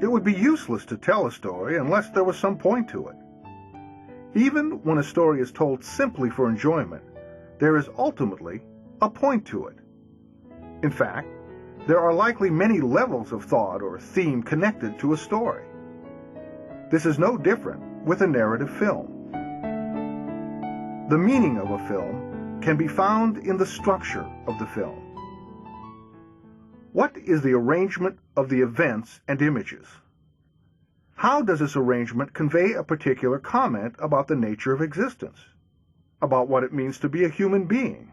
It would be useless to tell a story unless there was some point to it. Even when a story is told simply for enjoyment, there is ultimately a point to it. In fact, there are likely many levels of thought or theme connected to a story. This is no different with a narrative film. The meaning of a film can be found in the structure of the film. What is the arrangement of the events and images? How does this arrangement convey a particular comment about the nature of existence, about what it means to be a human being?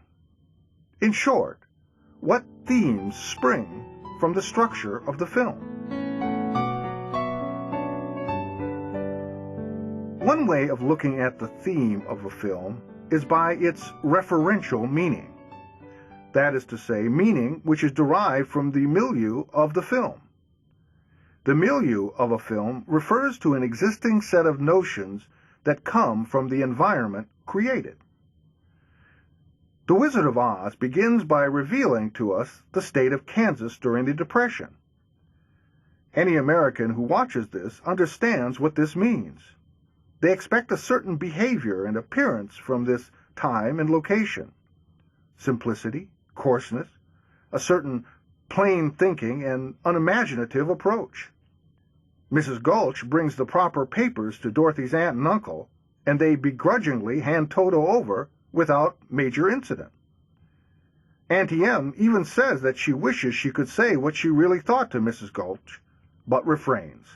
In short, what themes spring from the structure of the film? One way of looking at the theme of a film is by its referential meaning. That is to say, meaning which is derived from the milieu of the film. The milieu of a film refers to an existing set of notions that come from the environment created. The Wizard of Oz begins by revealing to us the state of Kansas during the Depression. Any American who watches this understands what this means. They expect a certain behavior and appearance from this time and location. Simplicity, coarseness, a certain plain thinking and unimaginative approach. Mrs. Gulch brings the proper papers to Dorothy's aunt and uncle, and they begrudgingly hand Toto over without major incident. Auntie Em even says that she wishes she could say what she really thought to Mrs. Gulch, but refrains.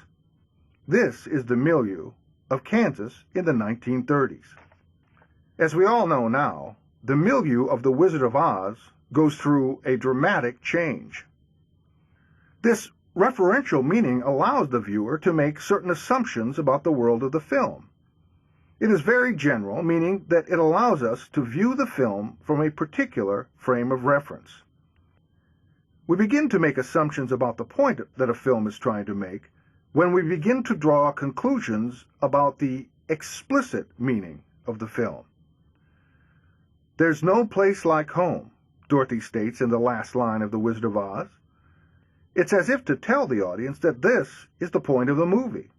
This is the milieu of Kansas in the 1930s. As we all know now, the milieu of The Wizard of Oz goes through a dramatic change. This referential meaning allows the viewer to make certain assumptions about the world of the film. It is very general, meaning that it allows us to view the film from a particular frame of reference. We begin to make assumptions about the point that a film is trying to make when we begin to draw conclusions about the explicit meaning of the film. "There's no place like home," Dorothy states in the last line of The Wizard of Oz. It's as if to tell the audience that this is the point of the movie.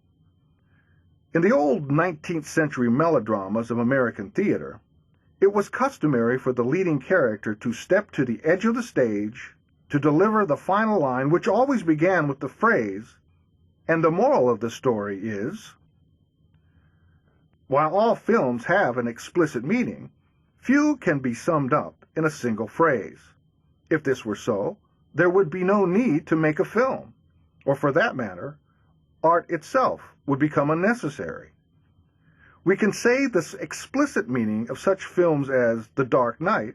In the old 19th century melodramas of American theater, it was customary for the leading character to step to the edge of the stage to deliver the final line, which always began with the phrase, "And the moral of the story is..." While all films have an explicit meaning, few can be summed up in a single phrase. If this were so, there would be no need to make a film, or for that matter, art itself would become unnecessary. We can say the explicit meaning of such films as The Dark Knight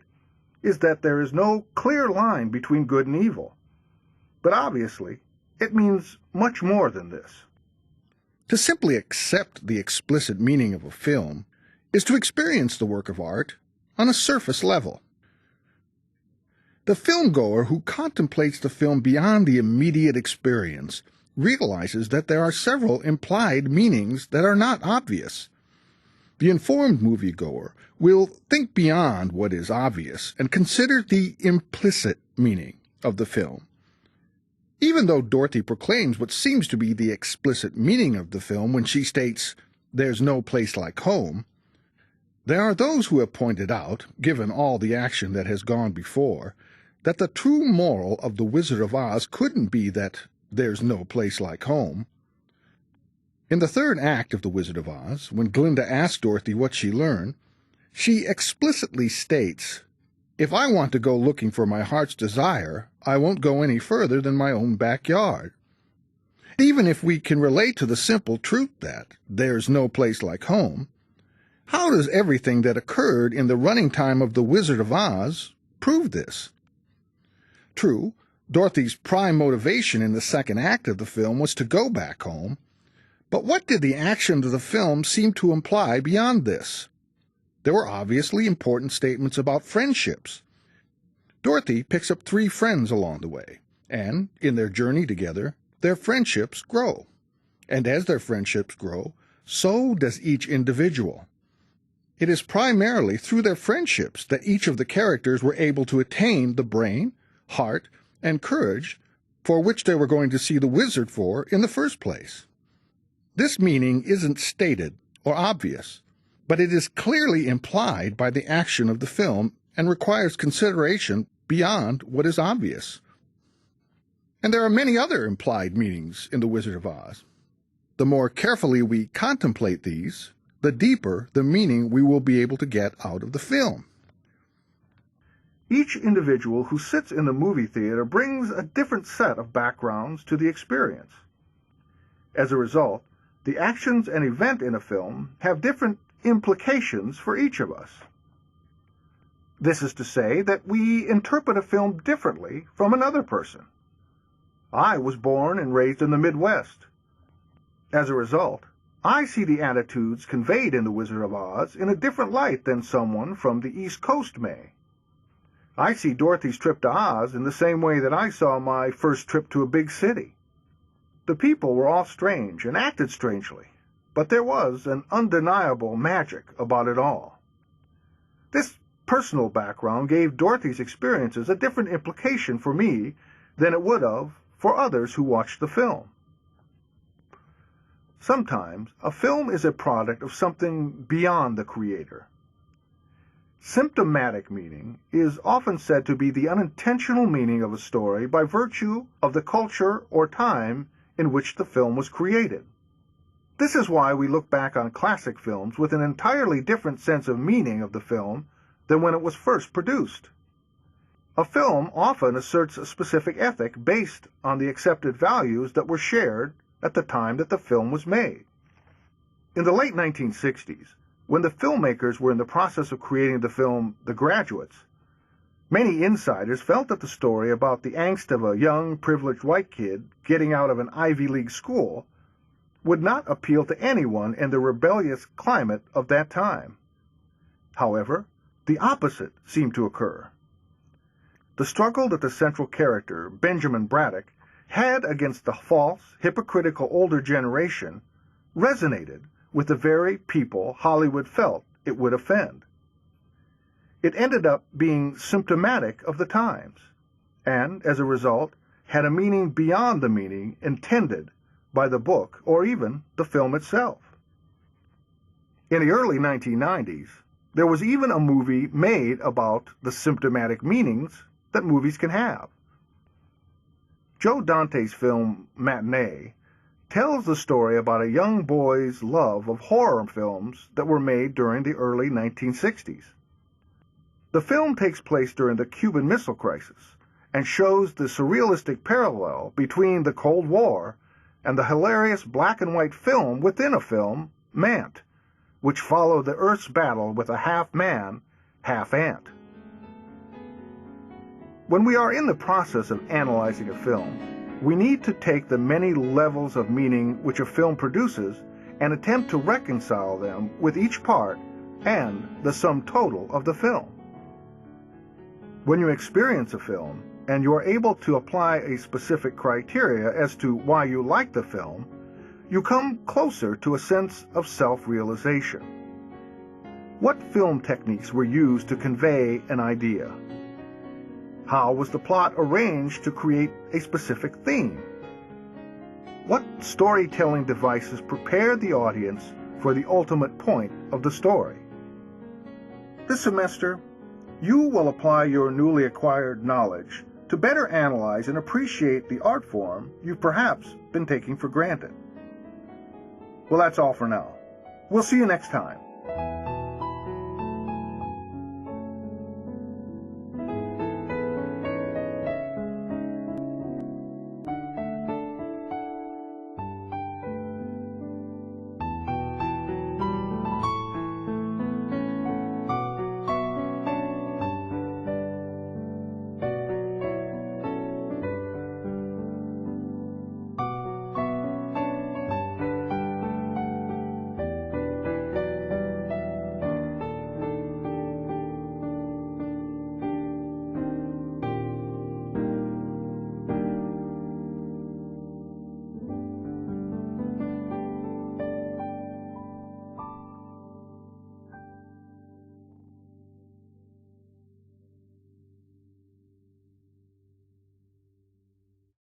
is that there is no clear line between good and evil. But obviously, it means much more than this. To simply accept the explicit meaning of a film is to experience the work of art on a surface level. The filmgoer who contemplates the film beyond the immediate experience realizes that there are several implied meanings that are not obvious. The informed moviegoer will think beyond what is obvious and consider the implicit meaning of the film. Even though Dorothy proclaims what seems to be the explicit meaning of the film when she states, "There's no place like home," there are those who have pointed out, given all the action that has gone before, that the true moral of The Wizard of Oz couldn't be that there's no place like home. In the third act of The Wizard of Oz, when Glinda asks Dorothy what she learned, she explicitly states, "If I want to go looking for my heart's desire, I won't go any further than my own backyard." Even if we can relate to the simple truth that there's no place like home, how does everything that occurred in the running time of The Wizard of Oz prove this? True, Dorothy's prime motivation in the second act of the film was to go back home, but what did the action of the film seem to imply beyond this? There were obviously important statements about friendships. Dorothy picks up 3 friends along the way, and, in their journey together, their friendships grow. And as their friendships grow, so does each individual. It is primarily through their friendships that each of the characters were able to attain the brain, heart, and courage for which they were going to see the wizard for in the first place. This meaning isn't stated or obvious, but it is clearly implied by the action of the film and requires consideration beyond what is obvious. And there are many other implied meanings in The Wizard of Oz. The more carefully we contemplate these, the deeper the meaning we will be able to get out of the film. Each individual who sits in the movie theater brings a different set of backgrounds to the experience. As a result, the actions and event in a film have different implications for each of us. This is to say that we interpret a film differently from another person. I was born and raised in the Midwest. As a result, I see the attitudes conveyed in The Wizard of Oz in a different light than someone from the East Coast may. I see Dorothy's trip to Oz in the same way that I saw my first trip to a big city. The people were all strange and acted strangely, but there was an undeniable magic about it all. This personal background gave Dorothy's experiences a different implication for me than it would have for others who watched the film. Sometimes a film is a product of something beyond the creator. Symptomatic meaning is often said to be the unintentional meaning of a story by virtue of the culture or time in which the film was created. This is why we look back on classic films with an entirely different sense of meaning of the film than when it was first produced. A film often asserts a specific ethic based on the accepted values that were shared at the time that the film was made. In the late 1960s, when the filmmakers were in the process of creating the film The Graduates, many insiders felt that the story about the angst of a young, privileged white kid getting out of an Ivy League school would not appeal to anyone in the rebellious climate of that time. However, the opposite seemed to occur. The struggle that the central character, Benjamin Braddock, had against the false, hypocritical older generation resonated with the very people Hollywood felt it would offend. It ended up being symptomatic of the times, and, as a result, had a meaning beyond the meaning intended by the book or even the film itself. In the early 1990s, there was even a movie made about the symptomatic meanings that movies can have. Joe Dante's film Matinee tells the story about a young boy's love of horror films that were made during the early 1960s. The film takes place during the Cuban Missile Crisis and shows the surrealistic parallel between the Cold War and the hilarious black and white film within a film, Mant, which followed the Earth's battle with a half-man, half-ant. When we are in the process of analyzing a film, we need to take the many levels of meaning which a film produces and attempt to reconcile them with each part and the sum total of the film. When you experience a film and you are able to apply a specific criteria as to why you like the film, you come closer to a sense of self-realization. What film techniques were used to convey an idea? How was the plot arranged to create a specific theme? What storytelling devices prepared the audience for the ultimate point of the story? This semester, you will apply your newly acquired knowledge to better analyze and appreciate the art form you've perhaps been taking for granted. Well, that's all for now. We'll see you next time.